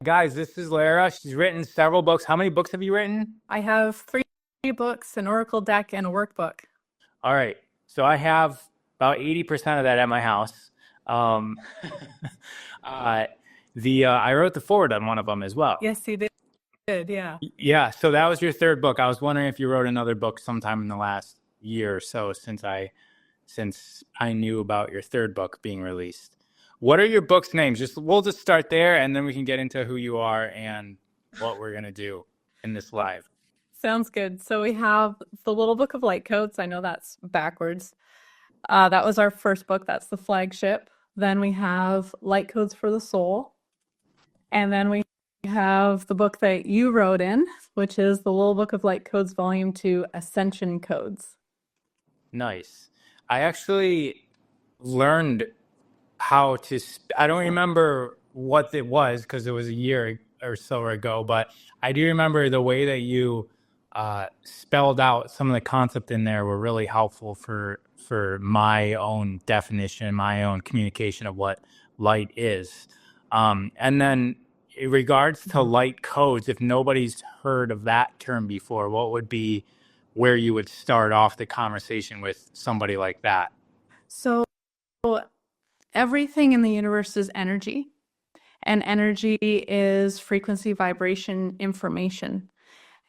Guys, this is Laara. She's written several books. How many books have you written? I have three books, an oracle deck, and a workbook. All right. So I have about 80% of that at my house. Um, uh, I wrote the forward on one of them as well. Yes, you did. Yeah. Yeah. So that was your third book. I was wondering if you wrote another book sometime in the last year or so since I knew about your third book being released. What are your books' names? We'll just start there, and then we can get into who you are and what we're gonna do in this live. Sounds good. So we have the Little Book of Light Codes. I know that's backwards. That was our first book. That's the flagship. Then we have Light Codes for the Soul. And then we have the book that you wrote in, which is the Little Book of Light Codes, Volume 2, Ascension Codes. Nice. I actually learned how to. I don't remember what it was because it was a year or so ago, but I do remember the way that you spelled out some of the concept in there were really helpful for my own definition, my own communication of what light is. And then in regards to light codes, if nobody's heard of that term before, what would be where you would start off the conversation with somebody like that? So everything in the universe is energy, and energy is frequency, vibration, information.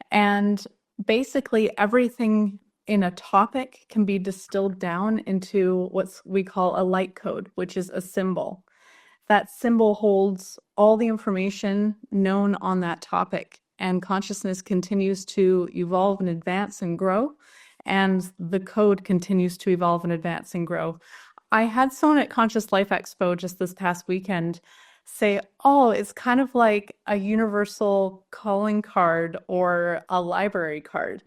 And basically everything in a topic can be distilled down into what we call a light code, which is a symbol. That symbol holds all the information known on that topic, and consciousness continues to evolve and advance and grow, and the code continues to evolve and advance and grow. I had someone at Conscious Life Expo just this past weekend say, oh, it's kind of like a universal calling card or a library card.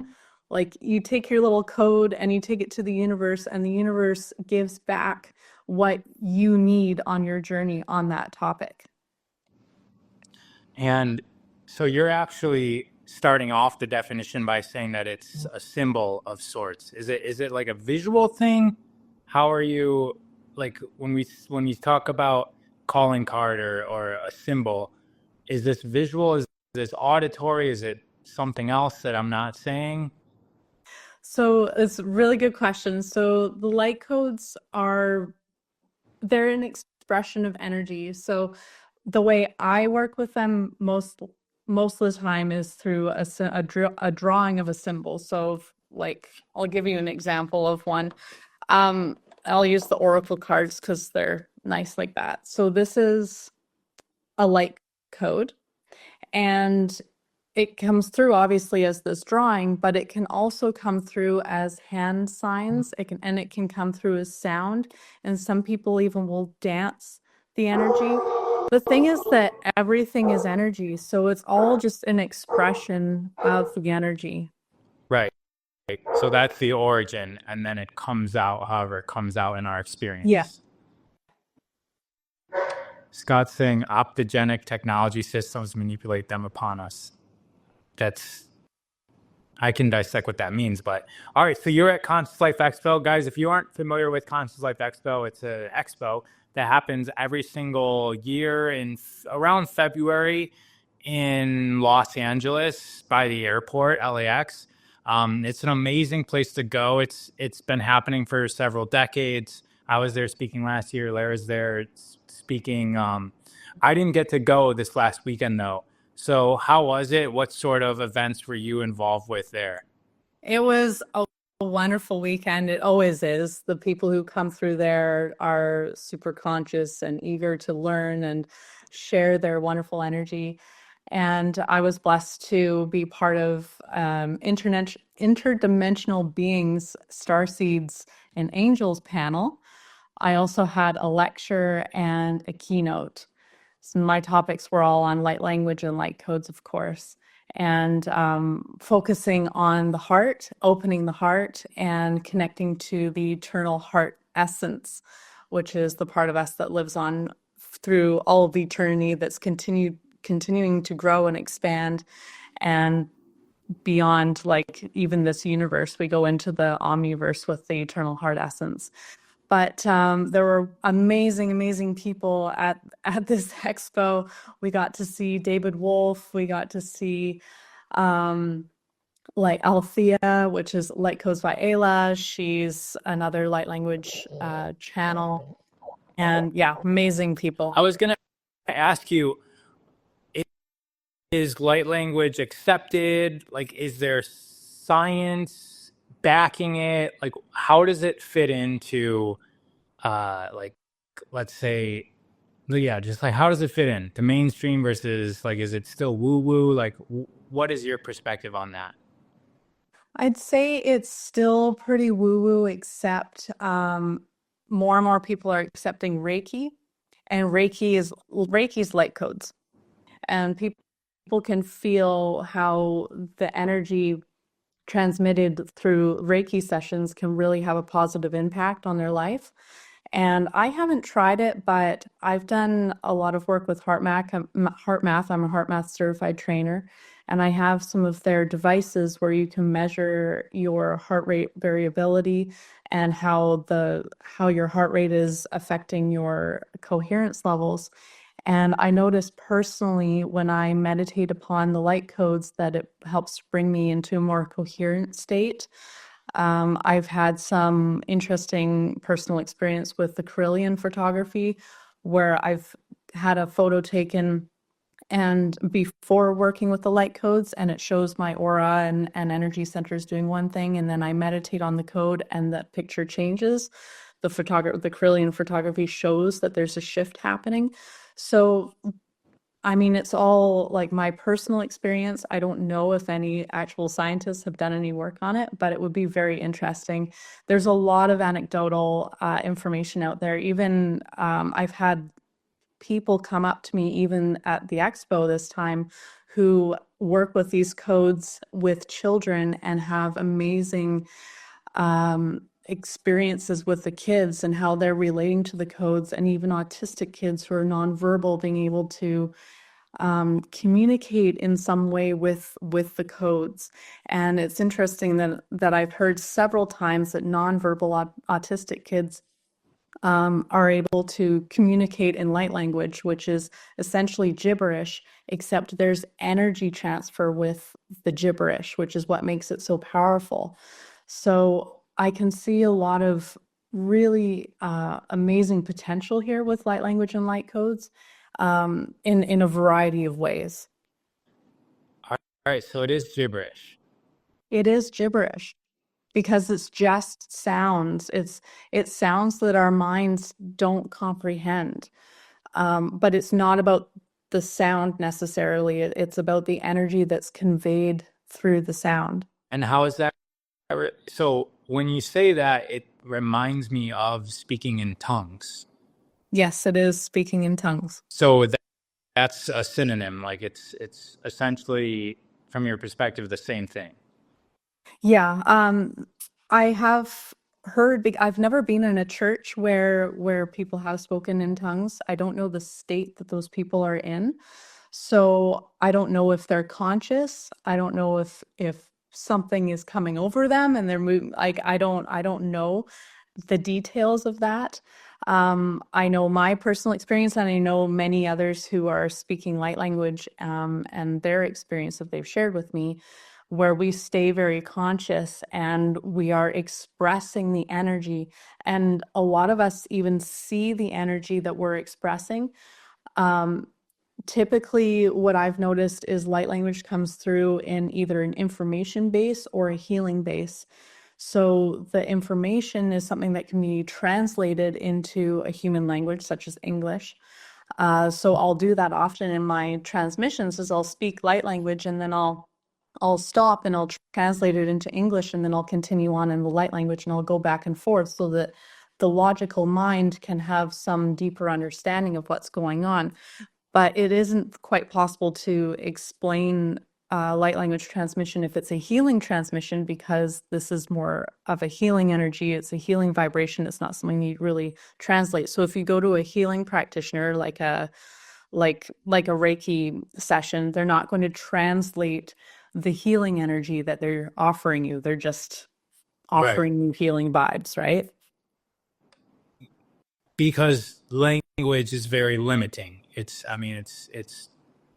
Like you take your little code and you take it to the universe, and the universe gives back what you need on your journey on that topic. And so you're actually starting off the definition by saying that it's a symbol of sorts. Is it like a visual thing? How are you, like when we talk about calling card or a symbol, is this visual? Is this auditory? Is it something else that I'm not saying? So it's a really good question. So the light codes they're an expression of energy. So the way I work with them most of the time is through a drawing of a symbol. So like, I'll give you an example of one. I'll use the oracle cards because they're nice like that. So this is a light code, and it comes through obviously as this drawing, but it can also come through as hand signs. It can come through as sound, and some people even will dance the energy. The thing is that everything is energy, so it's all just an expression of the energy. Right. So that's the origin, and then it comes out however it comes out in our experience. Yeah. Scott's saying optogenic technology systems manipulate them upon us. I can dissect what that means, but all right. So you're at Conscious Life Expo, guys. If you aren't familiar with Conscious Life Expo, it's an expo that happens every single year in around February in Los Angeles by the airport, LAX. It's an amazing place to go. It's been happening for several decades. I was there speaking last year. Lara's there speaking. I didn't get to go this last weekend though. So how was it? What sort of events were you involved with there? It was a wonderful weekend. It always is. The people who come through there are super conscious and eager to learn and share their wonderful energy. And I was blessed to be part of Interdimensional Beings, Starseeds, and Angels panel. I also had a lecture and a keynote. So my topics were all on light language and light codes, of course, and focusing on the heart, opening the heart, and connecting to the eternal heart essence, which is the part of us that lives on through all of eternity, that's continuing to grow and expand, and beyond, like even this universe, we go into the omniverse with the eternal heart essence. But there were amazing, amazing people at this expo. We got to see David Wolf. We got to see like Althea, which is Light Codes by Ayla. She's another light language channel. And yeah, amazing I people. was gonna ask you, is light language accepted? Like, is there science backing it? Like, how does it fit into, like, let's say, yeah, just like how does it fit in to mainstream versus like, is it still woo woo? Like, what is your perspective on that? I'd say it's still pretty woo-woo, except more and more people are accepting Reiki, and Reiki's light codes, and people can feel how the energy transmitted through Reiki sessions can really have a positive impact on their life. And I haven't tried it, but I've done a lot of work with Heart Math. I'm a Heart Math certified trainer, and I have some of their devices where you can measure your heart rate variability and how your heart rate is affecting your coherence levels. And I noticed personally when I meditate upon the light codes that it helps bring me into a more coherent state. I've had some interesting personal experience with the Carillion photography where I've had a photo taken and before working with the light codes, and it shows my aura and energy centers doing one thing, and then I meditate on the code and the picture changes. The Carillion photography shows that there's a shift happening. So I mean, it's all like my personal experience. I don't know if any actual scientists have done any work on it, but it would be very interesting. There's a lot of anecdotal information out there. Even I've had people come up to me, even at the expo this time, who work with these codes with children and have amazing experiences with the kids and how they're relating to the codes, and even autistic kids who are nonverbal being able to communicate in some way with the codes. And it's interesting that I've heard several times that nonverbal autistic kids are able to communicate in light language, which is essentially gibberish, except there's energy transfer with the gibberish, which is what makes it so powerful. So I can see a lot of really amazing potential here with light language and light codes in a variety of ways. All right, so it is gibberish. It is gibberish because it's just sounds. It's sounds that our minds don't comprehend. But it's not about the sound necessarily. It's about the energy that's conveyed through the sound. And how is that? So when you say that, it reminds me of speaking in tongues. Yes, it is speaking in tongues. So that's a synonym. Like it's essentially, from your perspective, the same thing. Yeah, I have heard, I've never been in a church where people have spoken in tongues. I don't know the state that those people are in. So I don't know if they're conscious. I don't know if something is coming over them and they're moving. Like I don't know the details of that. I know my personal experience, and I know many others who are speaking light language, and their experience that they've shared with me, where we stay very conscious and we are expressing the energy. And a lot of us even see the energy that we're expressing. Typically, what I've noticed is light language comes through in either an information base or a healing base. So the information is something that can be translated into a human language, such as English. So I'll do that often in my transmissions, is I'll speak light language and then I'll stop and I'll translate it into English, and then I'll continue on in the light language, and I'll go back and forth so that the logical mind can have some deeper understanding of what's going on. But it isn't quite possible to explain light language transmission if it's a healing transmission, because this is more of a healing energy. It's a healing vibration. It's not something you really translate. So if you go to a healing practitioner, like a Reiki session, they're not going to translate the healing energy that they're offering you. They're just Right. offering you healing vibes, right? because language is very limiting. I mean, it's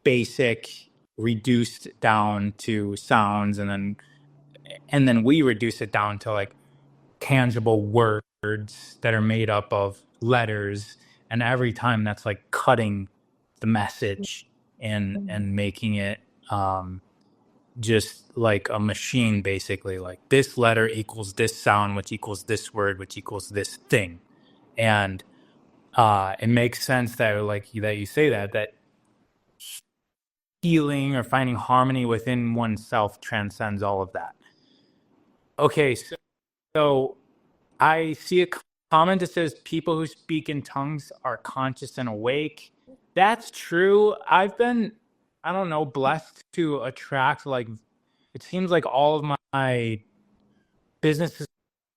basic, reduced down to sounds, and then we reduce it down to like tangible words that are made up of letters, and every time that's like cutting the message and making it just like a machine, basically, like this letter equals this sound, which equals this word, which equals this thing. And it makes sense that like that you say that healing or finding harmony within oneself transcends all of that. Okay, so I see a comment that says people who speak in tongues are conscious and awake. That's true. I've been, I don't know, blessed to attract, like, it seems like all of my business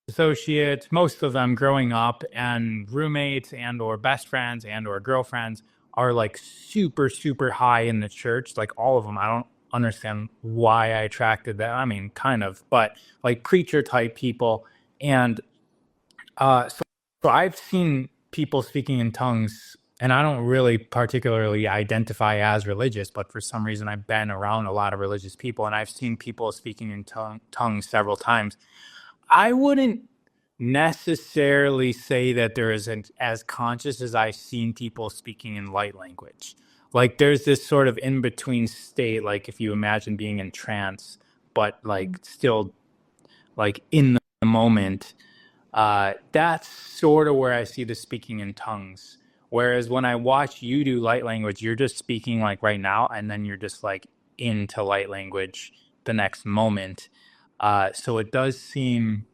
associates, most of them growing up, and roommates and or best friends and or girlfriends are like super, super high in the church. Like all of them. I don't understand why I attracted that. I mean, kind of, but like preacher type people. And so I've seen people speaking in tongues, and I don't really particularly identify as religious, but for some reason I've been around a lot of religious people, and I've seen people speaking in tongues several times. I wouldn't necessarily say that there isn't as conscious as I've seen people speaking in light language. Like there's this sort of in between state, like if you imagine being in trance, but like still like in the moment. That's sort of where I see the speaking in tongues. Whereas when I watch you do light language, you're just speaking like right now, and then you're just like into light language the next moment. So it does seem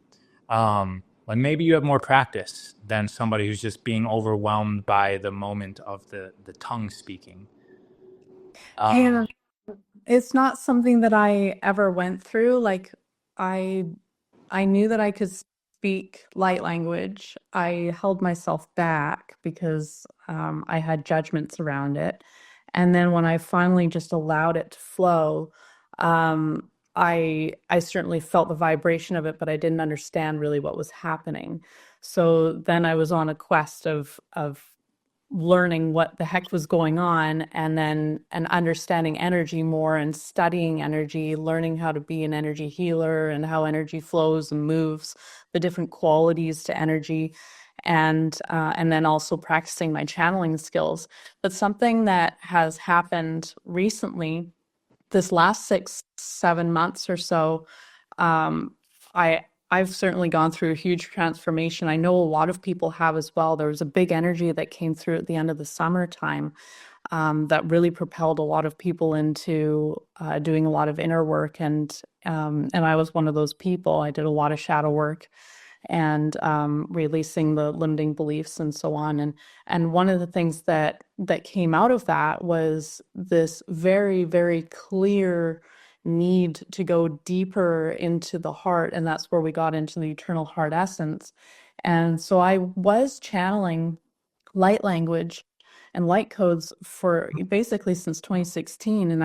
like maybe you have more practice than somebody who's just being overwhelmed by the moment of the tongue speaking. And it's not something that I ever went through. Like I I knew that I could speak light language. I held myself back because I had judgments around it. And then when I finally just allowed it to flow, I certainly felt the vibration of it, but I didn't understand really what was happening. So then I was on a quest of learning what the heck was going on, and understanding energy more and studying energy, learning how to be an energy healer and how energy flows and moves, the different qualities to energy, and then also practicing my channeling skills. But something that has happened recently, this last 6, 7 months or so, um, I've certainly gone through a huge transformation. I know a lot of people have as well. There was a big energy that came through at the end of the summertime, that really propelled a lot of people into doing a lot of inner work, and I was one of those people. I did a lot of shadow work and releasing the limiting beliefs and so on. And one of the things that came out of that was this very, very clear need to go deeper into the heart, and that's where we got into the eternal heart essence. And so I was channeling light language and light codes for basically since 2016, and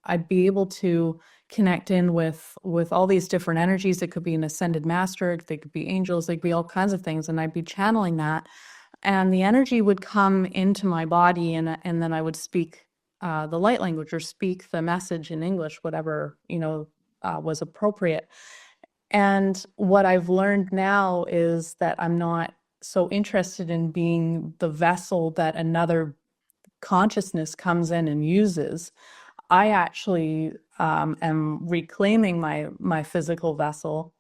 I'd be able to connect in with all these different energies. It could be an ascended master, they could be angels, they could be all kinds of things, and I'd be channeling that, and the energy would come into my body, and then I would speak the light language or speak the message in English, whatever was appropriate. And what I've learned now is that I'm not so interested in being the vessel that another consciousness comes in and uses. I actually am reclaiming my physical vessel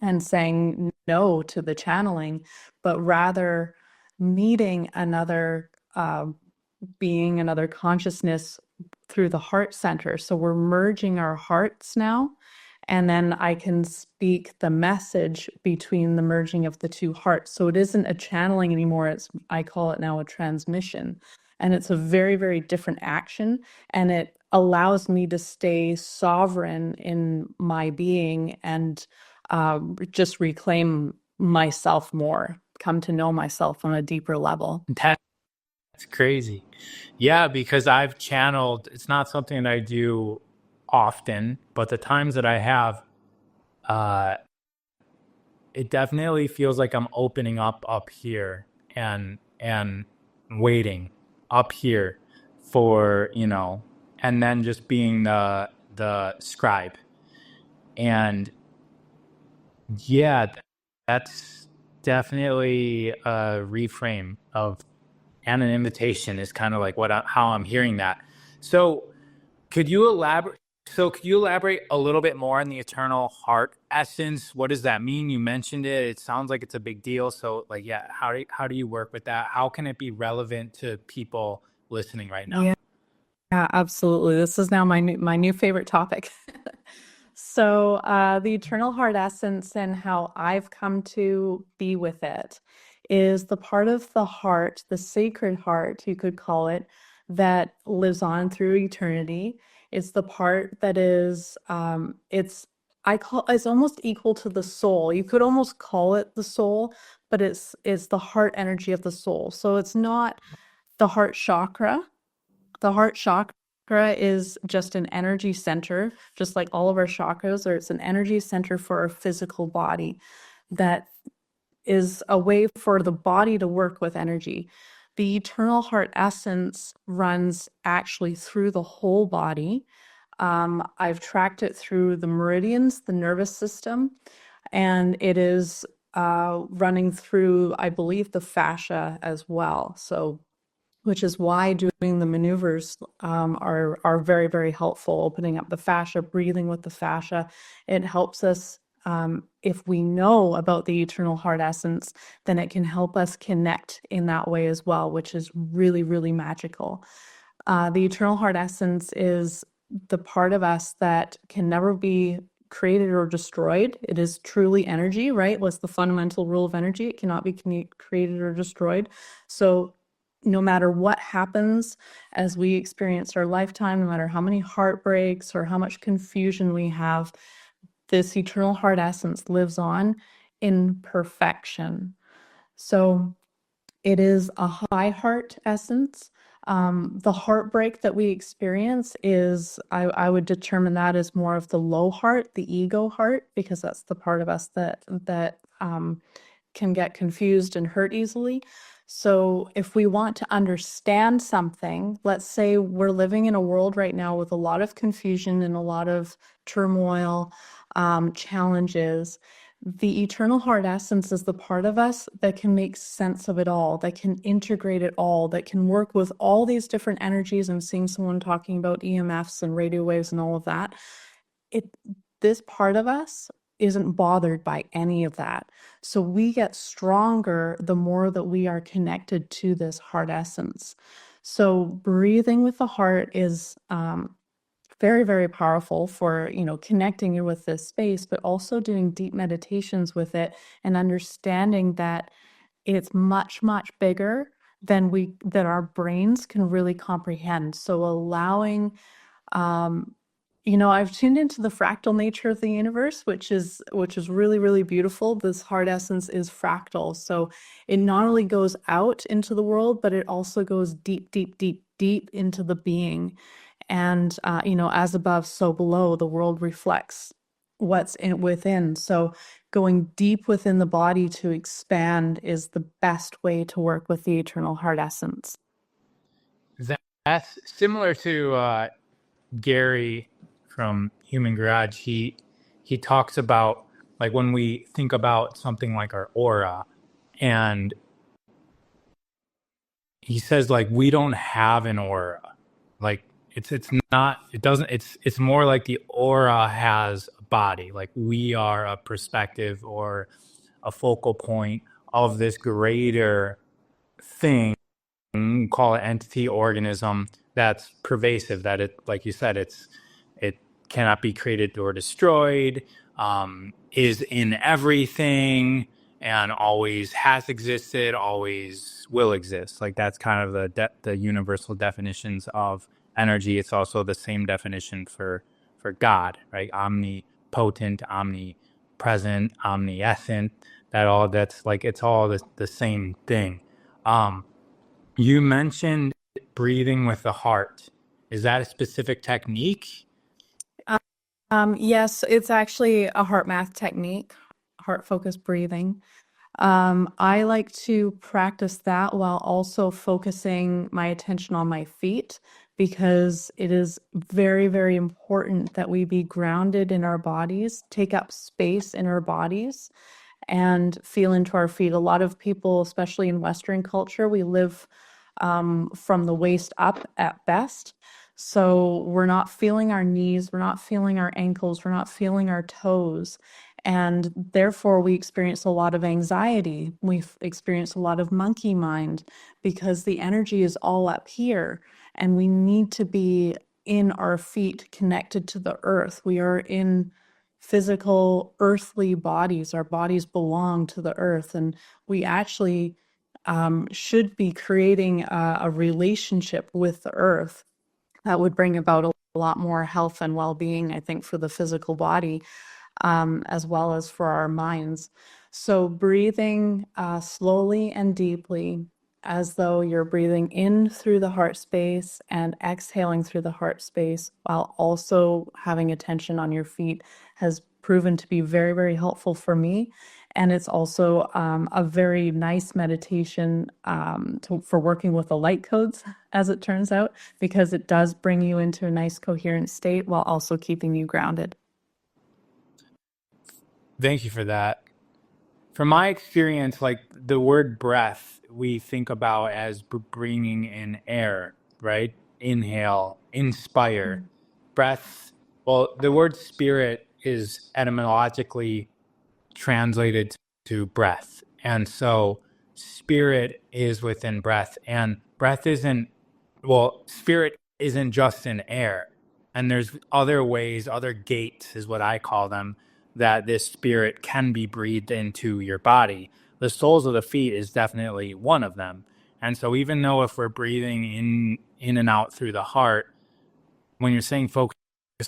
and saying no to the channeling, but rather meeting another being, another consciousness through the heart center. So we're merging our hearts now. And then I can speak the message between the merging of the two hearts. So it isn't a channeling anymore. I call it now a transmission. And it's a very, very different action. And it allows me to stay sovereign in my being and just reclaim myself more, come to know myself on a deeper level. That's crazy. Yeah, because I've channeled, it's not something that I do often, but the times that I have, it definitely feels like I'm opening up here. And and waiting up here for, and then just being the scribe. And yeah, that's definitely a reframe of, and an invitation is kind of like how I'm hearing that. So could you elaborate? So could you elaborate a little bit more on the eternal heart essence? What does that mean? You mentioned it. It sounds like it's a big deal. So like, yeah, how do you work with that? How can it be relevant to people listening right now? Yeah, absolutely. This is now my new favorite topic. So, the eternal heart essence and how I've come to be with it is the part of the heart, the sacred heart, you could call it, that lives on through eternity. It's the part that is, it's almost equal to the soul. You could almost call it the soul, but it's the heart energy of the soul. So it's not the heart chakra. The heart chakra is just an energy center, just like all of our chakras, or it's an energy center for our physical body that is a way for the body to work with energy. The eternal heart essence runs actually through the whole body. I've tracked it through the meridians, the nervous system, and it is running through, I believe, the fascia as well. So which is why doing the maneuvers are very, very helpful. Opening up the fascia, breathing with the fascia, it helps us. If we know about the eternal heart essence, then it can help us connect in that way as well, which is really, really magical. The eternal heart essence is the part of us that can never be created or destroyed. It is truly energy, right? What's the fundamental rule of energy? It cannot be created or destroyed. So no matter what happens as we experience our lifetime, no matter how many heartbreaks or how much confusion we have, this eternal heart essence lives on in perfection. So it is a high heart essence. The heartbreak that we experience is, I would determine that as more of the low heart, the ego heart, because that's the part of us that can get confused and hurt easily. So if we want to understand something, let's say we're living in a world right now with a lot of confusion and a lot of turmoil, challenges. The eternal heart essence is the part of us that can make sense of it all, that can integrate it all, that can work with all these different energies. I'm seeing someone talking about EMFs and radio waves and all of that. This part of us isn't bothered by any of that. So we get stronger the more that we are connected to this heart essence. So breathing with the heart is very, very powerful for, connecting you with this space, but also doing deep meditations with it and understanding that it's much, much bigger than our brains can really comprehend. So allowing I've tuned into the fractal nature of the universe, which is really, really beautiful. This heart essence is fractal. So it not only goes out into the world, but it also goes deep, deep, deep, deep into the being. And as above, so below, the world reflects what's within. So going deep within the body to expand is the best way to work with the eternal heart essence. That's similar to Gary from Human Garage. He talks about, like, when we think about something like our aura, and he says, like, we don't have an aura. Like, it's not, it doesn't, it's more like the aura has a body. Like, we are a perspective or a focal point of this greater thing, call it entity, organism, that's pervasive, that it, like you said, it cannot be created or destroyed, is in everything, and always has existed, always will exist. Like, that's kind of the universal definitions of energy. It's also the same definition for God, right? Omnipotent, omnipresent, omniscient. That's like, it's all the same thing. You mentioned breathing with the heart. Is that a specific technique? Yes, it's actually a heart math technique, heart focused breathing. I like to practice that while also focusing my attention on my feet because it is very, very important that we be grounded in our bodies, take up space in our bodies, and feel into our feet. A lot of people, especially in Western culture, we live from the waist up at best. So we're not feeling our knees, we're not feeling our ankles, we're not feeling our toes. And therefore, we experience a lot of anxiety. We experience a lot of monkey mind because the energy is all up here. And we need to be in our feet connected to the earth. We are in physical earthly bodies. Our bodies belong to the earth. And we actually should be creating a relationship with the earth that would bring about a lot more health and well-being, I think, for the physical body as well as for our minds. So breathing slowly and deeply as though you're breathing in through the heart space and exhaling through the heart space while also having attention on your feet has proven to be very, very helpful for me. And it's also a very nice meditation for working with the light codes, as it turns out, because it does bring you into a nice coherent state while also keeping you grounded. Thank you for that. From my experience, like the word breath, we think about as bringing in air, right? Inhale, inspire. Breath, well, the word spirit is etymologically translated to breath. And so spirit is within breath. And breath isn't, well, spirit isn't just in air. And there's other ways, other gates is what I call them, that this spirit can be breathed into your body. The soles of the feet is definitely one of them. And so even though if we're breathing in and out through the heart, when you're saying focus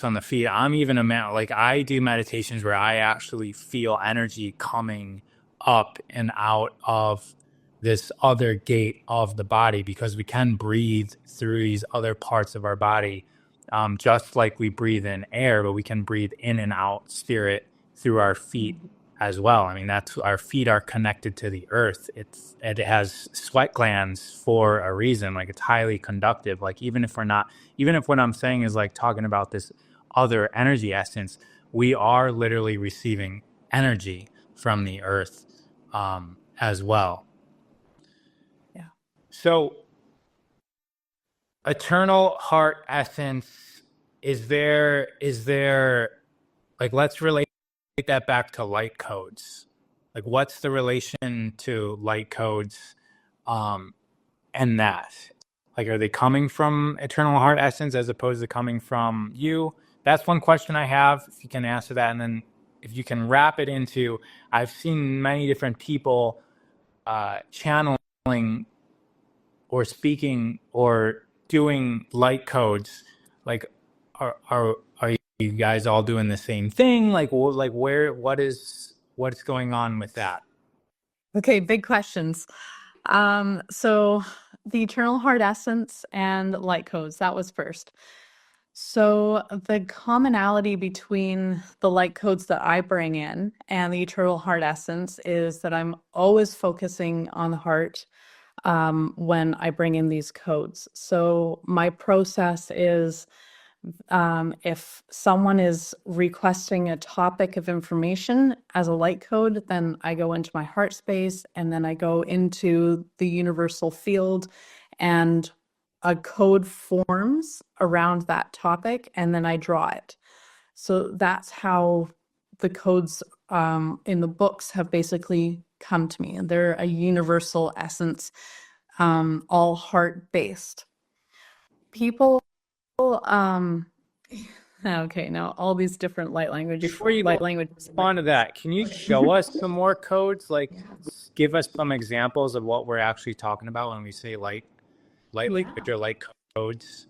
on the feet, I'm even like I do meditations where I actually feel energy coming up and out of this other gate of the body because we can breathe through these other parts of our body, just like we breathe in air, but we can breathe in and out spirit through our feet as well. I mean, that's our feet are connected to the earth. It has sweat glands for a reason. Like it's highly conductive. Like even if what I'm saying is like talking about this other energy essence, we are literally receiving energy from the earth as well. Yeah. So, eternal heart essence, is there like let's relate that back to light codes. Like what's the relation to light codes and that? Like are they coming from eternal heart essence as opposed to coming from you? That's one question I have, if you can answer that. And then if you can wrap it into, I've seen many different people channeling or speaking or doing light codes. Like are you guys all doing the same thing? Like what's going on with that? Okay, big questions. So the eternal heart essence and light codes, that was first. So the commonality between the light codes that I bring in and the eternal heart essence is that I'm always focusing on the heart when I bring in these codes. So my process is if someone is requesting a topic of information as a light code, then I go into my heart space and then I go into the universal field and a code forms around that topic and then I draw it. So that's how the codes in the books have basically come to me. They're a universal essence, all heart based. People okay, now all these different Before you go light languages. on to that, can you show us some more codes? Like give us some examples of what we're actually talking about when we say light language or light codes.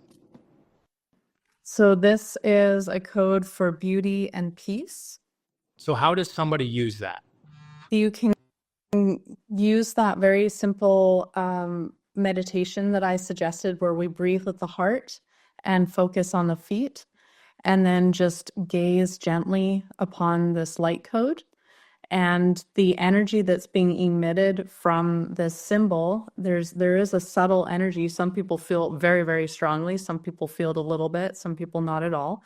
So this is a code for beauty and peace. So how does somebody use that? You can use that very simple meditation that I suggested where we breathe with the heart and focus on the feet and then just gaze gently upon this light code And the energy that's being emitted from this symbol, there is a subtle energy. Some people feel it very, very strongly. Some people feel it a little bit. Some people not at all.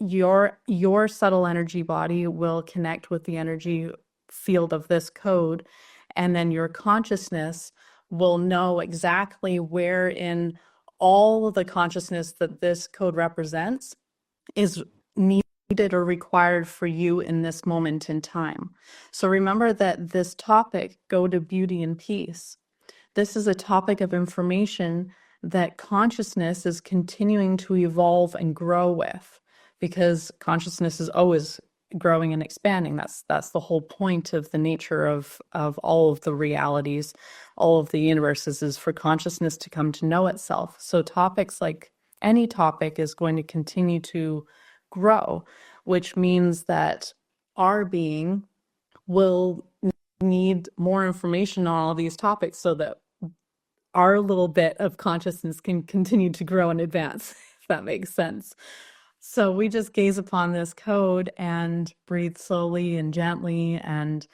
Your subtle energy body will connect with the energy field of this code, and then your consciousness will know exactly where in all of the consciousness that this code represents is needed or required for you in this moment in time. So remember that this topic, go to beauty and peace, this is a topic of information that consciousness is continuing to evolve and grow with, because consciousness is always growing and expanding. That's the whole point of the nature of all of the realities, all of the universes, is for consciousness to come to know itself. So topics like any topic is going to continue to grow, which means that our being will need more information on all these topics so that our little bit of consciousness can continue to grow and advance, if that makes sense. So we just gaze upon this code and breathe slowly and gently. And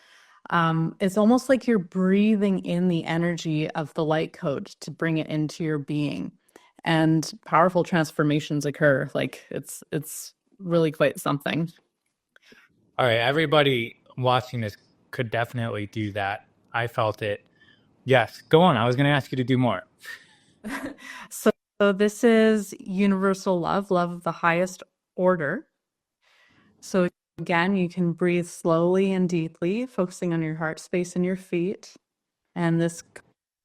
it's almost like you're breathing in the energy of the light code to bring it into your being. And powerful transformations occur. Like it's really quite something. All right, everybody watching this could definitely do that. I felt it. Yes, go on. I was going to ask you to do more. So this is universal love, love of the highest order. So again, you can breathe slowly and deeply, focusing on your heart space and your feet. And this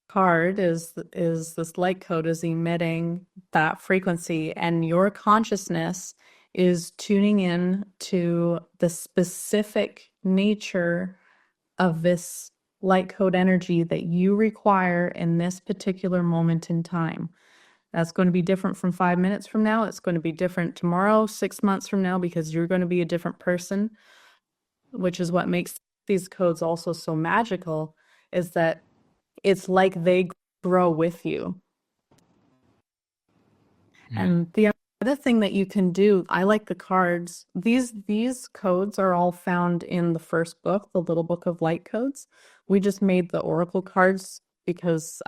card is this light code is emitting that frequency, and your consciousness is tuning in to the specific nature of this light code energy that you require in this particular moment in time. That's going to be different from 5 minutes from now. It's going to be different tomorrow, 6 months from now, because you're going to be a different person, which is what makes these codes also so magical, is that it's like they grow with you. And the other thing that you can do, I like the cards. These codes are all found in the first book, the Little Book of Light Codes. We just made the oracle cards because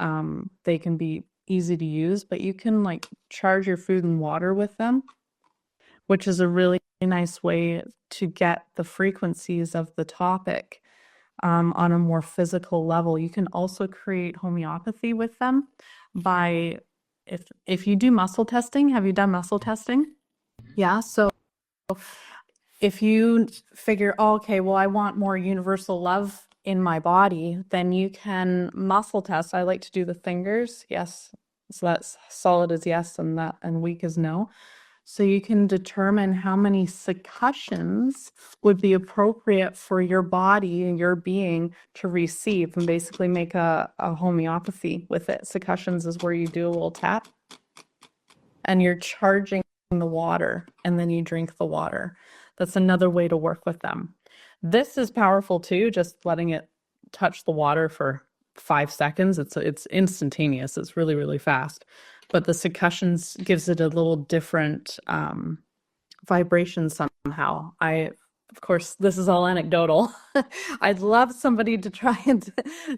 they can be easy to use, but you can like charge your food and water with them, which is a really nice way to get the frequencies of the topic on a more physical level. You can also create homeopathy with them by if you do muscle testing. Have you done muscle testing? Yeah. So if you figure, oh, okay, well, I want more universal love in my body, then you can muscle test. I like to do the fingers. Yes. So that's solid as yes, and that and weak as no. So you can determine how many succussions would be appropriate for your body and your being to receive, and basically make a homeopathy with it. Succussions is where you do a little tap and you're charging the water, and then you drink the water. That's another way to work with them. This is powerful too, just letting it touch the water for 5 seconds. It's instantaneous. It's really, really fast. But the succussions gives it a little different vibration somehow. Of course, this is all anecdotal. I'd love somebody to try and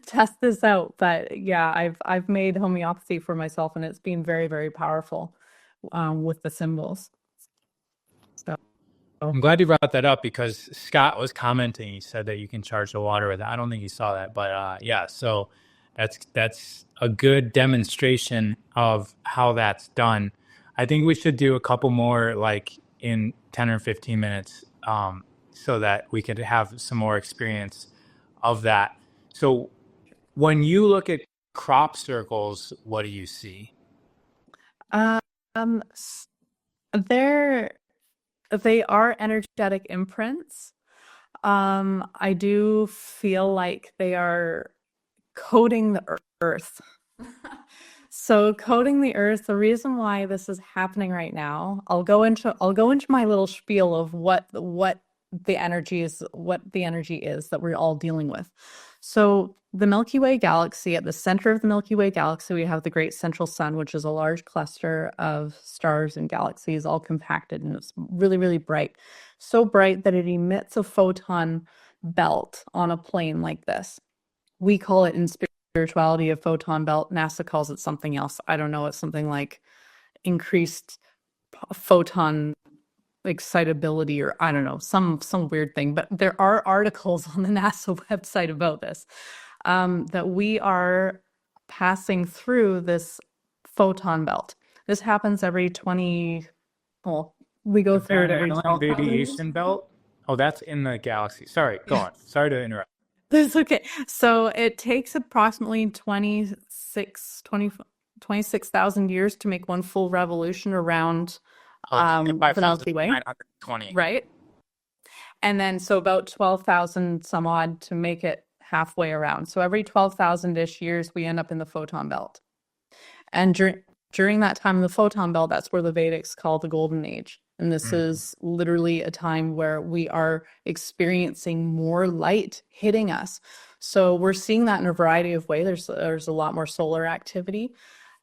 test this out. But yeah, I've made homeopathy for myself, and it's been very, very powerful with the symbols. So I'm glad you brought that up because Scott was commenting. He said that you can charge the water with it. I don't think he saw that, but yeah. So that's a good demonstration of how that's done. I think we should do a couple more, like in 10 or 15 minutes, so that we could have some more experience of that. So when you look at crop circles, what do you see? um, they're they are energetic imprints. I do feel like they are coding the earth. So coding the earth, the reason why this is happening right now, I'll go into my little spiel of what the energy is what the energy is that we're all dealing with. So the Milky Way galaxy, at the center of the Milky Way galaxy, we have the Great Central Sun, which is a large cluster of stars and galaxies all compacted, and it's really, really bright. So bright that it emits a photon belt on a plane like this. We call it in spirituality a photon belt. NASA calls it something else. I don't know. It's something like increased photon excitability, or I don't know, some weird thing. But there are articles on the NASA website about this, that we are passing through this photon belt. This happens every 20, well, we go The through it Van every Allen 12,000 radiation belt. Oh, that's in the galaxy. Sorry, go on. Sorry to interrupt. That's okay. So it takes approximately 26,000 years to make one full revolution around Oh, the Milky Way, 25,920. right? And then so about 12,000 some odd to make it halfway around. So every 12,000-ish years, we end up in the photon belt. And during that time in the photon belt, that's where the Vedics call the golden age. And this is literally a time where we are experiencing more light hitting us. So we're seeing that in a variety of ways. There's a lot more solar activity.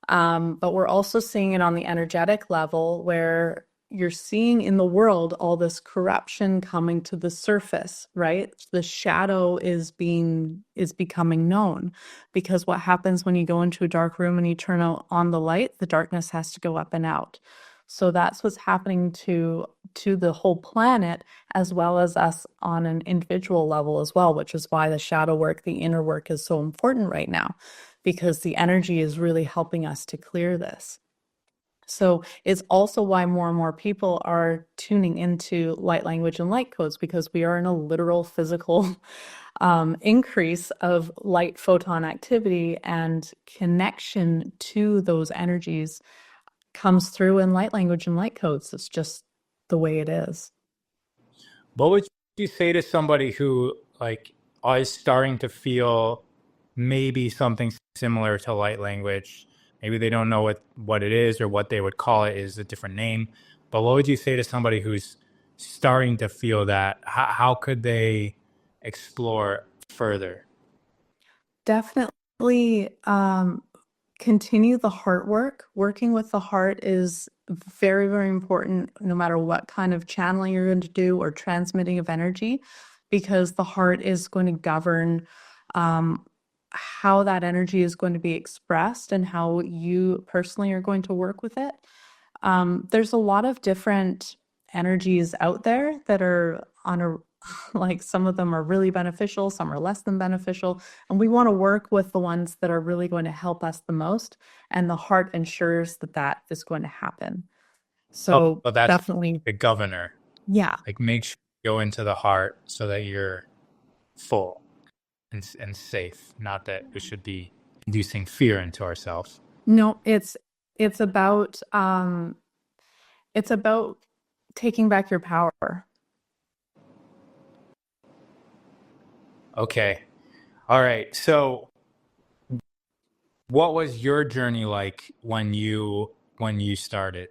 But we're also seeing it on the energetic level, where you're seeing in the world all this corruption coming to the surface, right? The shadow is becoming known, because what happens when you go into a dark room and you turn on the light, the darkness has to go up and out. So that's what's happening to the whole planet, as well as us on an individual level as well, which is why the shadow work, the inner work, is so important right now, because the energy is really helping us to clear this. So it's also why more and more people are tuning into light language and light codes, because we are in a literal physical increase of light photon activity, and connection to those energies comes through in light language and light codes. It's just the way it is. What would you say to somebody who like is starting to feel maybe something similar to light language? Maybe they don't know what it is, or what they would call it is a different name. But what would you say to somebody who's starting to feel that? How could they explore further? Definitely continue the heart work. Working with the heart is very, very important, no matter what kind of channeling you're going to do or transmitting of energy, because the heart is going to govern how that energy is going to be expressed and how you personally are going to work with it. There's a lot of different energies out there that are on a like, some of them are really beneficial, some are less than beneficial, and we want to work with the ones that are really going to help us the most, and the heart ensures that that is going to happen. Oh, So well, that's definitely, the governor. yeah. Like, make sure you go into the heart so that you're full and safe. Not that we should be inducing fear into ourselves. No, it's about it's about taking back your power. Okay. All right. So, what was your journey like when you started?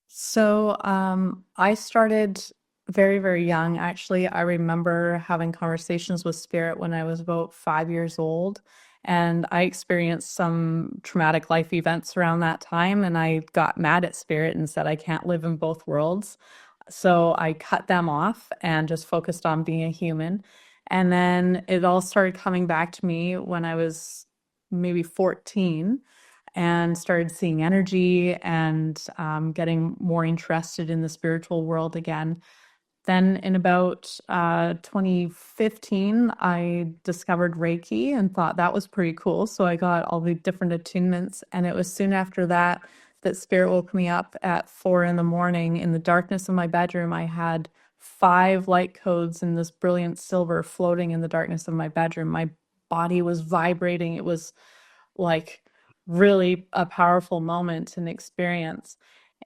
So, I started very, very young. Actually, I remember having conversations with spirit when I was about 5 years old, and I experienced some traumatic life events around that time, and I got mad at spirit and said I can't live in both worlds. So I cut them off and just focused on being a human. And then it all started coming back to me when I was maybe 14, and started seeing energy and getting more interested in the spiritual world again. Then in about 2015, I discovered Reiki and thought that was pretty cool. So I got all the different attunements. And it was soon after that that Spirit woke me up at 4 in the morning. In the darkness of my bedroom, I had 5 light codes in this brilliant silver floating in the darkness of my bedroom. My body was vibrating. It was like really a powerful moment and experience.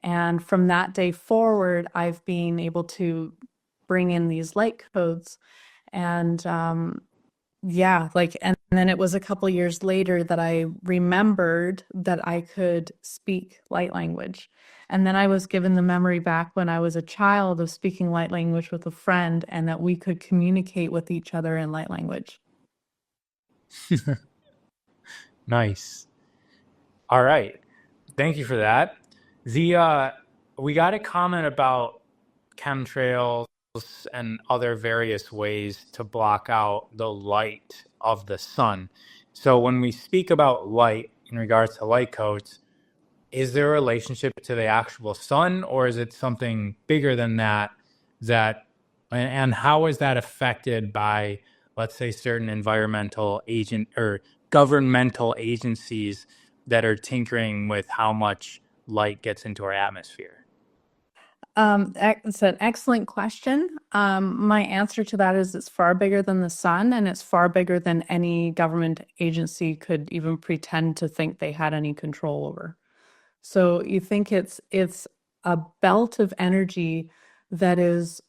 And from that day forward, I've been able to bring in these light codes. And yeah, like, and then it was a couple years later that I remembered that I could speak light language. And then I was given the memory back when I was a child of speaking light language with a friend and that we could communicate with each other in light language. Nice. All right. Thank you for that. The we got a comment about chemtrails and other various ways to block out the light of the sun. So when we speak about light in regards to light codes, is there a relationship to the actual sun, or is it something bigger than that? That and how is that affected by, let's say, certain environmental agent or governmental agencies that are tinkering with how much light gets into our atmosphere? It's an excellent question. My answer to that is it's far bigger than the sun, and it's far bigger than any government agency could even pretend to think they had any control over. So you think it's a belt of energy that is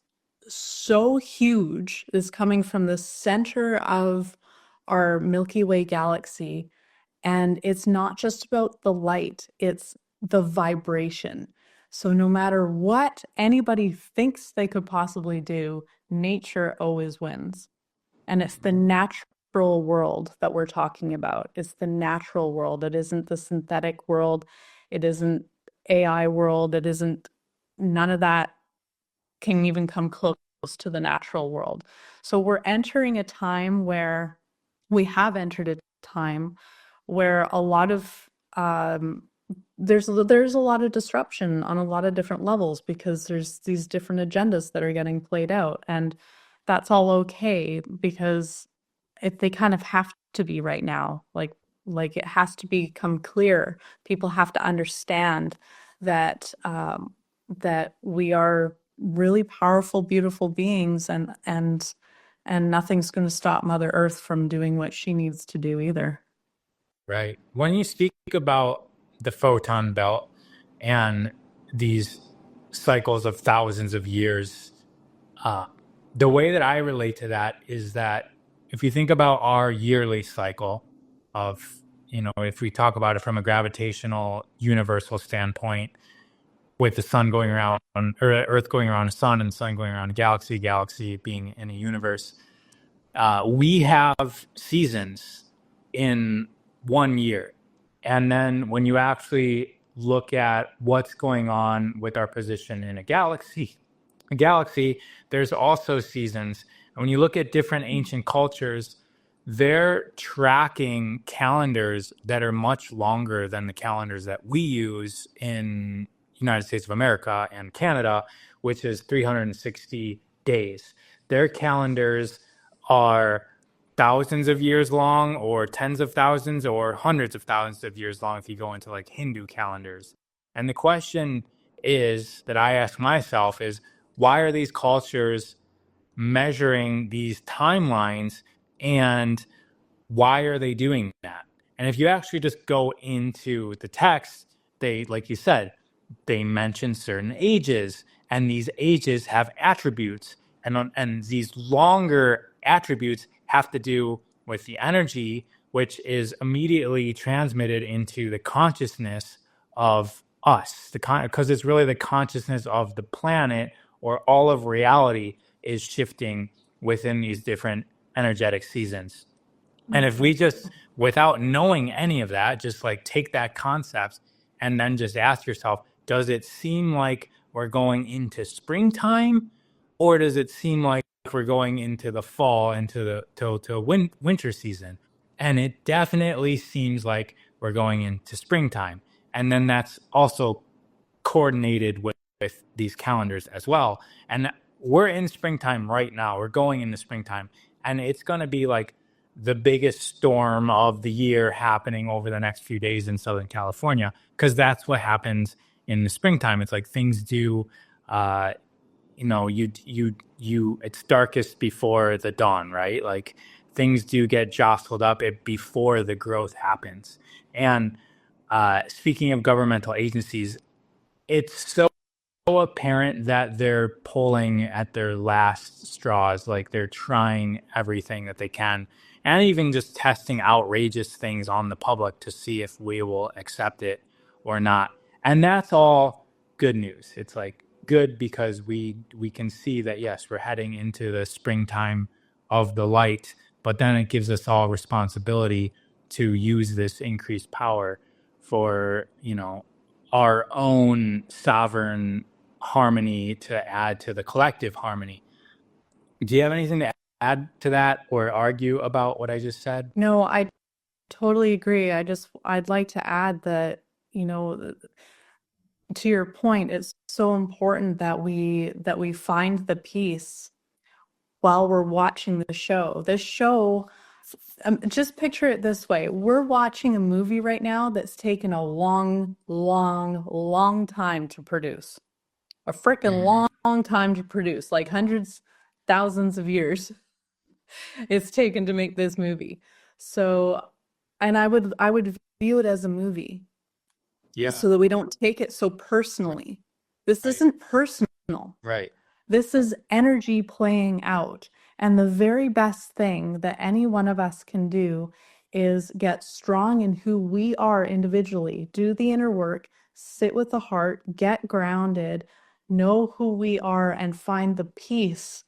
so huge, is coming from the center of our Milky Way galaxy. And it's not just about the light, it's the vibration. So no matter what anybody thinks they could possibly do, nature always wins. And it's the natural world that we're talking about. It's the natural world. It isn't the synthetic world. It isn't AI world. It isn't, none of that can even come close to the natural world. So we're entering a time where we have entered a time where a lot of there's a lot of disruption on a lot of different levels because there's these different agendas that are getting played out, and that's all okay because they kind of have to be right now. Like it has to become clear. People have to understand that that we are really powerful, beautiful beings, and nothing's going to stop Mother Earth from doing what she needs to do either. Right. When you speak about the photon belt and these cycles of thousands of years, uh, the way that I relate to that is that if you think about our yearly cycle of, if we talk about it from a gravitational universal standpoint, with the sun going around, or Earth going around the sun and the sun going around a galaxy, galaxy being in a universe, we have seasons in 1 year. And then when you actually look at what's going on with our position in a galaxy, there's also seasons. And when you look at different ancient cultures, they're tracking calendars that are much longer than the calendars that we use in United States of America and Canada, which is 360 days. Their calendars are thousands of years long, or tens of thousands, or hundreds of thousands of years long if you go into like Hindu calendars. And the question is that I ask myself is, why are these cultures measuring these timelines, and why are they doing that? And if you actually just go into the text, they, like you said, they mention certain ages, and these ages have attributes, and these longer attributes have to do with the energy, which is immediately transmitted into the consciousness of us, because it's really the consciousness of the planet, or all of reality is shifting within these different energetic seasons. And if we just, without knowing any of that, just like take that concept and then just ask yourself, does it seem like we're going into springtime, or does it seem like we're going into the fall, into the to winter season? And it definitely seems like we're going into springtime. And then that's also coordinated with these calendars as well. And we're in springtime right now. We're going into springtime, and it's going to be like the biggest storm of the year happening over the next few days in Southern California, because that's what happens in the springtime. It's like things do, it's darkest before the dawn, right? Like things do get jostled up before the growth happens. And speaking of governmental agencies, it's so apparent that they're pulling at their last straws. Like they're trying everything that they can, and even just testing outrageous things on the public to see if we will accept it or not. And that's all good news. It's like good because we can see that yes, we're heading into the springtime of the light, but then it gives us all responsibility to use this increased power for, our own sovereign harmony to add to the collective harmony. Do you have anything to add to that or argue about what I just said? No, I totally agree. I'd like to add that, you know, to your point, it's so important that we find the peace while we're watching the show. This show, just picture it this way. We're watching a movie right now that's taken a long, long, long time to produce. A freaking Mhm. long time to produce, like hundreds, thousands of years it's taken to make this movie. So, and I would view it as a movie Yeah, so that we don't take it so personally. This right, isn't personal. right. This is energy playing out. And the very best thing that any one of us can do is get strong in who we are individually, do the inner work, sit with the heart, get grounded, know who we are, and find the peace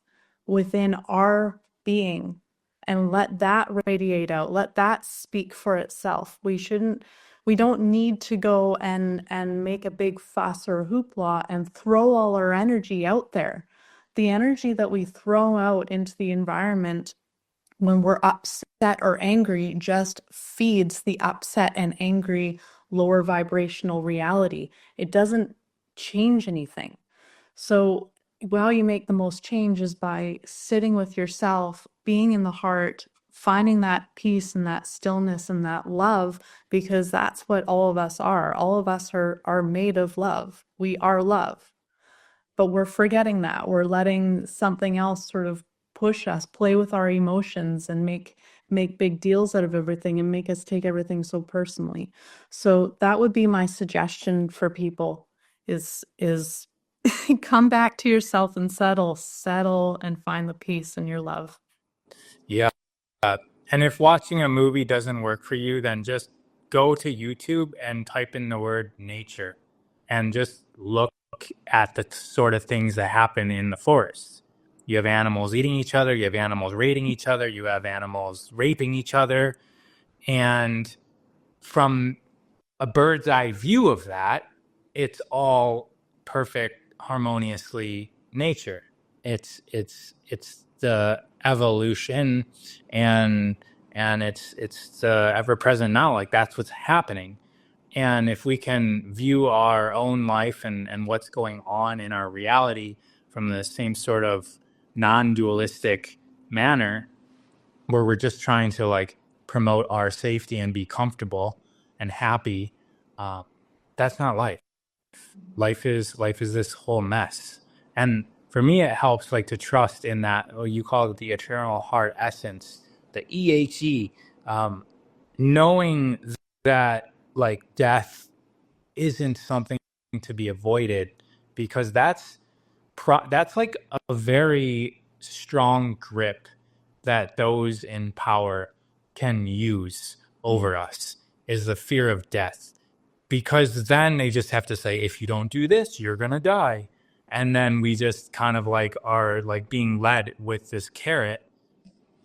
within our being. And let that radiate out. Let that speak for itself. We don't need to go and make a big fuss or hoopla and throw all our energy out there. The energy that we throw out into the environment when we're upset or angry just feeds the upset and angry lower vibrational reality. It doesn't change anything. So, while you make the most change is by sitting with yourself, being in the heart, finding that peace and that stillness and that love, because that's what all of us are. All of us are made of love. We are love. But we're forgetting that. We're letting something else sort of push us, play with our emotions and make big deals out of everything and make us take everything so personally. So that would be my suggestion for people is come back to yourself and settle and find the peace in your love. Yeah. And if watching a movie doesn't work for you, then just go to YouTube and type in the word nature and just look at the sort of things that happen in the forest. You have animals eating each other, you have animals raiding each other, you have animals raping each other. And from a bird's eye view of that, it's all perfect, harmoniously nature. It's the evolution, and it's the ever present now. Like that's what's happening. And if we can view our own life and what's going on in our reality from the same sort of non-dualistic manner, where we're just trying to like promote our safety and be comfortable and happy, uh, that's not life. Life is this whole mess. And for me, it helps like to trust in that. Well, you call it the eternal heart essence, the EHE, knowing that like death isn't something to be avoided, because that's like a very strong grip that those in power can use over us, is the fear of death, because then they just have to say, if you don't do this, you're going to die. And then we just kind of like are like being led with this carrot,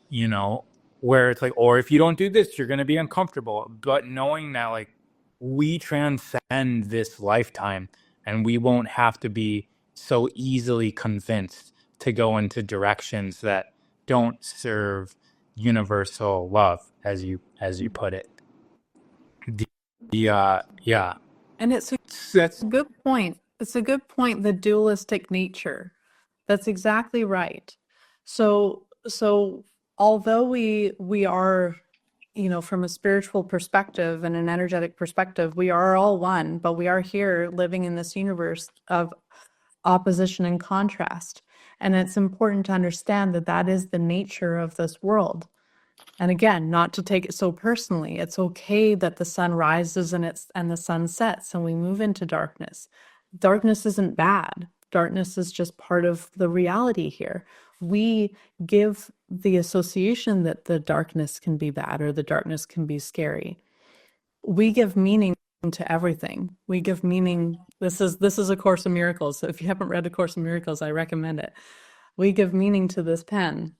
you know, where it's like, or if you don't do this, you're going to be uncomfortable. But knowing that like we transcend this lifetime and we won't have to be so easily convinced to go into directions that don't serve universal love, as you put it. Yeah, And it's a that's good point. It's a good point, the dualistic nature. That's exactly right. So although we are, from a spiritual perspective and an energetic perspective, we are all one, but we are here living in this universe of opposition and contrast. And it's important to understand that that is the nature of this world. And again, not to take it so personally. It's okay that the sun rises and the sun sets and we move into darkness. Darkness isn't bad. Darkness is just part of the reality here. We give the association that the darkness can be bad or the darkness can be scary. We give meaning to everything. We give meaning. This is A Course in Miracles. So if you haven't read A Course in Miracles, I recommend it. We give meaning to this pen.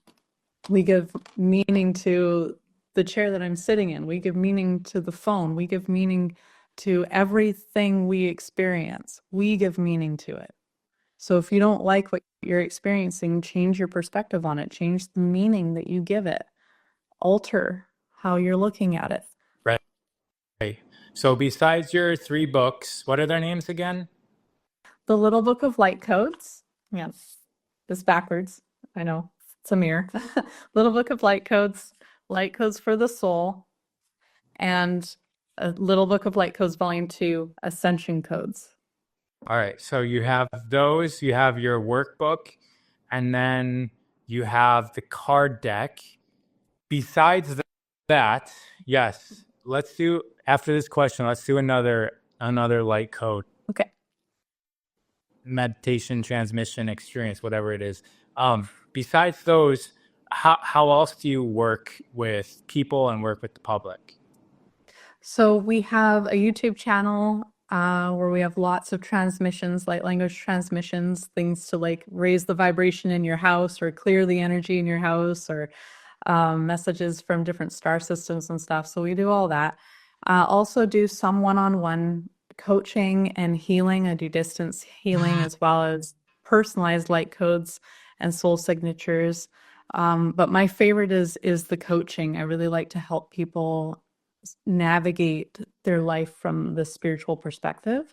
We give meaning to the chair that I'm sitting in. We give meaning to the phone. We give meaning to everything we experience. We give meaning to it. So if you don't like what you're experiencing, change your perspective on it. Change the meaning that you give it. Alter how you're looking at it. Right. So besides your 3 books, what are their names again? The Little Book of Light Codes. Yeah, it's backwards. I know. It's a mirror. Little Book of Light Codes for the Soul, and a Little Book of Light Codes Volume 2, Ascension Codes. All right. So you have those, you have your workbook, and then you have the card deck. Besides that, yes, let's do, after this question, let's do another light code Okay. meditation, transmission, experience, whatever it is. Besides those, how else do you work with people and work with the public? So we have a YouTube channel where we have lots of transmissions, light language transmissions, things to like raise the vibration in your house or clear the energy in your house, or messages from different star systems and stuff. So we do all that. Also do some one-on-one coaching and healing. I do distance healing as well as personalized light codes and soul signatures. But my favorite is the coaching. I really like to help people navigate their life from the spiritual perspective.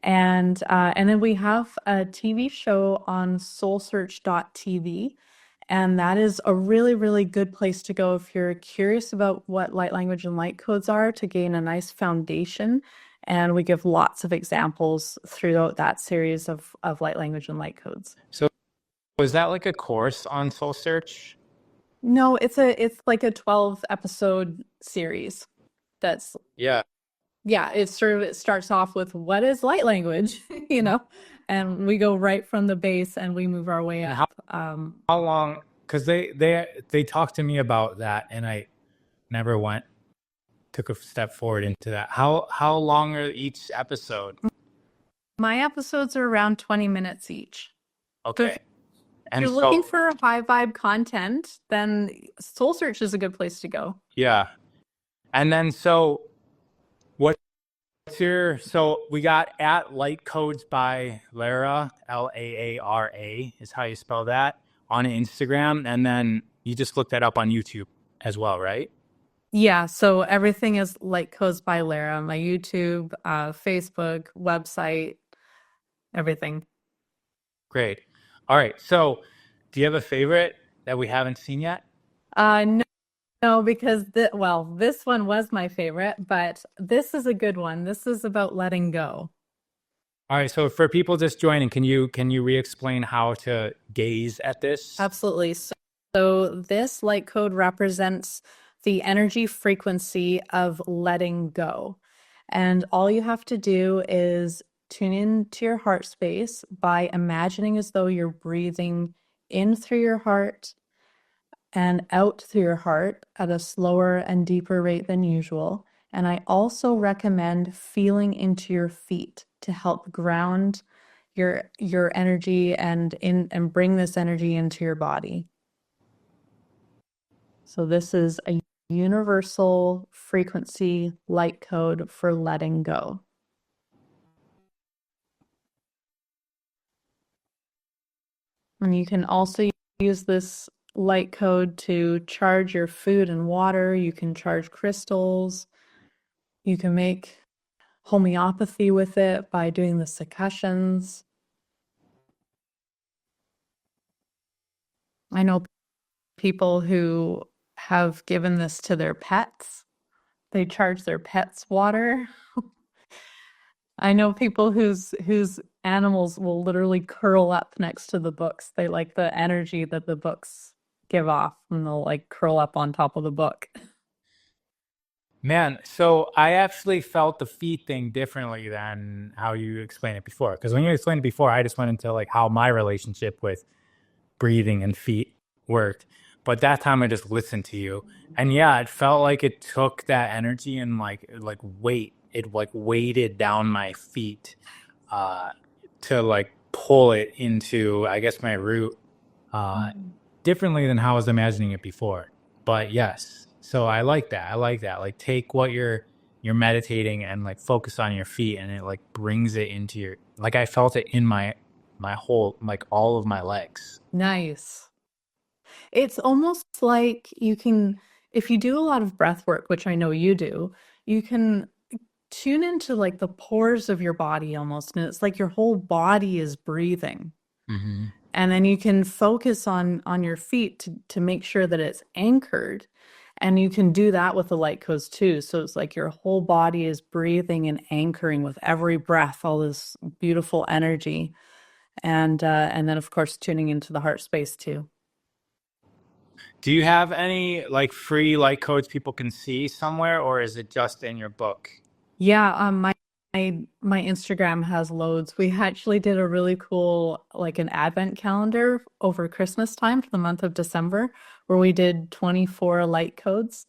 And then we have a TV show on soulsearch.tv. And that is a really, really good place to go if you're curious about what light language and light codes are, to gain a nice foundation. And we give lots of examples throughout that series of light language and light codes. So was that like a course on Soul Search? No, it's like a 12 episode series. That's Yeah. Yeah, it starts off with what is light language, and we go right from the base and we move our way And up. how long? Because they talked to me about that, and I never took a step forward into that. How long are each episode? My episodes are around 20 minutes each. Okay. If And you're looking for high vibe content, then Soul Search is a good place to go. Yeah. And then so so we got at Light Codes by Laara, Laara is how you spell that, on Instagram, and then you just look that up on YouTube as well, right? Yeah, so everything is Light Codes by Laara. My YouTube, Facebook, website, everything. Great. All right. So do you have a favorite that we haven't seen yet? No, because this one was my favorite, but this is a good one. This is about letting go. All right. So for people just joining, can you re-explain how to gaze at this? Absolutely. So this light code represents the energy frequency of letting go. And all you have to do is tune into your heart space by imagining as though you're breathing in through your heart and out through your heart at a slower and deeper rate than usual. And I also recommend feeling into your feet to help ground your energy and bring this energy into your body. So this is a universal frequency light code for letting go. And you can also use this light code to charge your food and water. You can charge crystals. You can make homeopathy with it by doing the succussions. I know people who have given this to their pets. They charge their pets water. I know people whose animals will literally curl up next to the books. They like the energy that the books give off, and they'll like curl up on top of the book. Man, so I actually felt the feet thing differently than how you explained it before. Because when you explained it before, I just went into like how my relationship with breathing and feet worked. But that time I just listened to you. And yeah, it felt like it took that energy and like weight it like weighted down my feet uh, to like pull it into, I guess, my root uh, differently than how I was imagining it before. But yes, so I like that. I like that. Like take what you're meditating and like focus on your feet, and it like brings it into your, like I felt it in my whole, like all of my legs. Nice. It's almost like you can, if you do a lot of breath work, which I know you do, you can tune into like the pores of your body almost, and it's like your whole body is breathing. Hmm. And then you can focus on your feet to make sure that it's anchored. And you can do that with the light codes too. So it's like your whole body is breathing and anchoring with every breath, all this beautiful energy. And then of course tuning into the heart space too. Do you have any like free light codes people can see somewhere, or is it just in your book? Yeah, my Instagram has loads. We actually did a really cool like an advent calendar over Christmas time for the month of December where we did 24 light codes.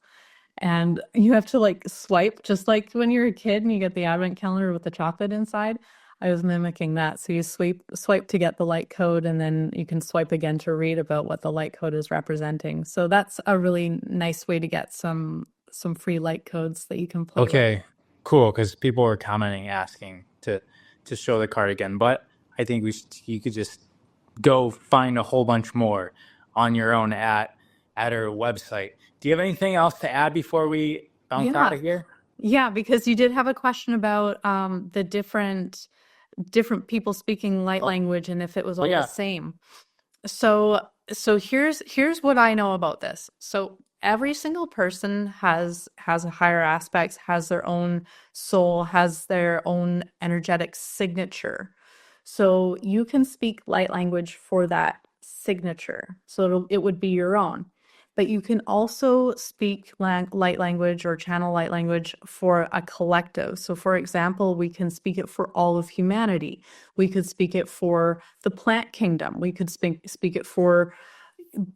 And you have to like swipe just like when you're a kid and you get the advent calendar with the chocolate inside. I was mimicking that. So you swipe to get the light code and then you can swipe again to read about what the light code is representing. So that's a really nice way to get some free light codes that you can play with. Okay, cool. Because people were commenting, asking to show the card again. But I think you could just go find a whole bunch more on your own at our website. Do you have anything else to add before we bounce out Yeah. of here? Yeah, because you did have a question about the different people speaking light Oh, language and if it was oh all the yeah. same. So here's what I know about this. So every single person has a higher aspects, has their own soul, has their own energetic signature. So you can speak light language for that signature. So it would be your own. But you can also speak light language or channel light language for a collective. So, for example, we can speak it for all of humanity. We could speak it for the plant kingdom. We could speak it for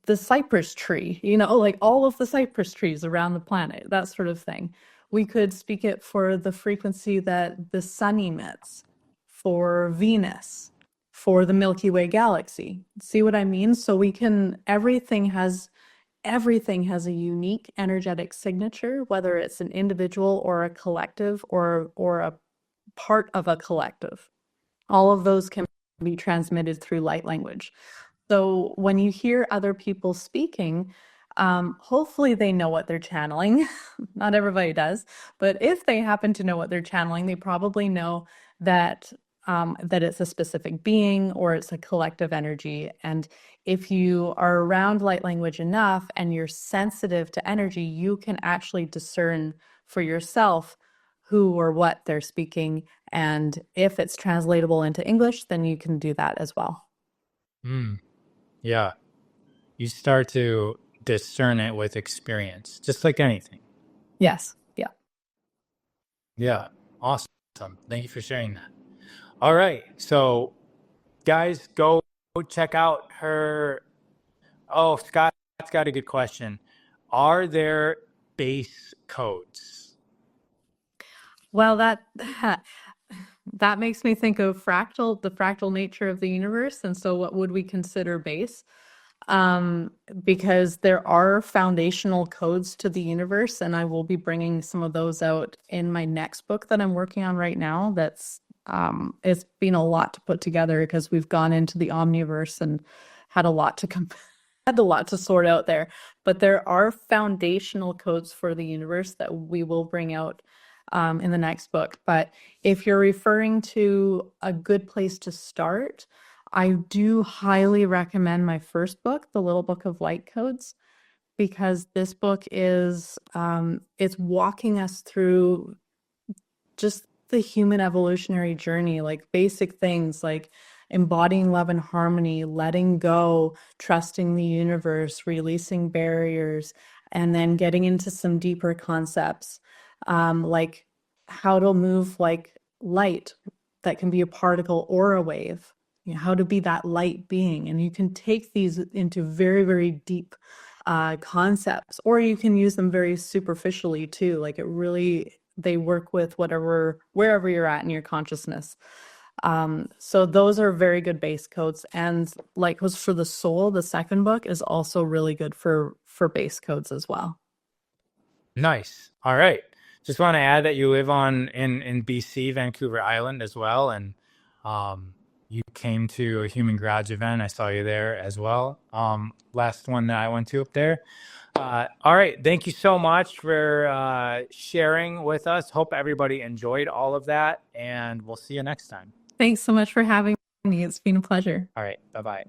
the cypress tree, like all of the cypress trees around the planet, that sort of thing. We could speak it for the frequency that the sun emits, for Venus, for the Milky Way galaxy. See what I mean? So we can, everything has a unique energetic signature, whether it's an individual or a collective or a part of a collective. All of those can be transmitted through light language. So when you hear other people speaking, hopefully they know what they're channeling. Not everybody does, but if they happen to know what they're channeling, they probably know that that it's a specific being or it's a collective energy. And if you are around light language enough and you're sensitive to energy, you can actually discern for yourself who or what they're speaking. And if it's translatable into English, then you can do that as well. Mm, yeah. You start to discern it with experience, just like anything. Yes. Yeah. Yeah. Awesome. Thank you for sharing that. All right. So, guys, go check out her. Oh, Scott's got a good question. Are there base codes? Well, that makes me think of the fractal nature of the universe. And so what would we consider base? Um, because there are foundational codes to the universe, and I will be bringing some of those out in my next book that I'm working on right now. It's been a lot to put together because we've gone into the omniverse and had a lot to come had a lot to sort out there. But there are foundational codes for the universe that we will bring out in the next book. But if you're referring to a good place to start, I do highly recommend my first book, The Little Book of Light Codes, because this book is it's walking us through just the human evolutionary journey, like basic things like embodying love and harmony, letting go, trusting the universe, releasing barriers, and then getting into some deeper concepts, like how to move like light that can be a particle or a wave, how to be that light being. And you can take these into very, very deep concepts, or you can use them very superficially too. Like it really they work with wherever you're at in your consciousness. So those are very good base codes. And like was for the soul, the second book is also really good for base codes as well. Nice. All right. Just want to add that you live in BC, Vancouver Island as well, and you came to a Human Garage event. I saw you there as well. Last one that I went to up there. All right. Thank you so much for sharing with us. Hope everybody enjoyed all of that, and we'll see you next time. Thanks so much for having me. It's been a pleasure. All right. Bye-bye.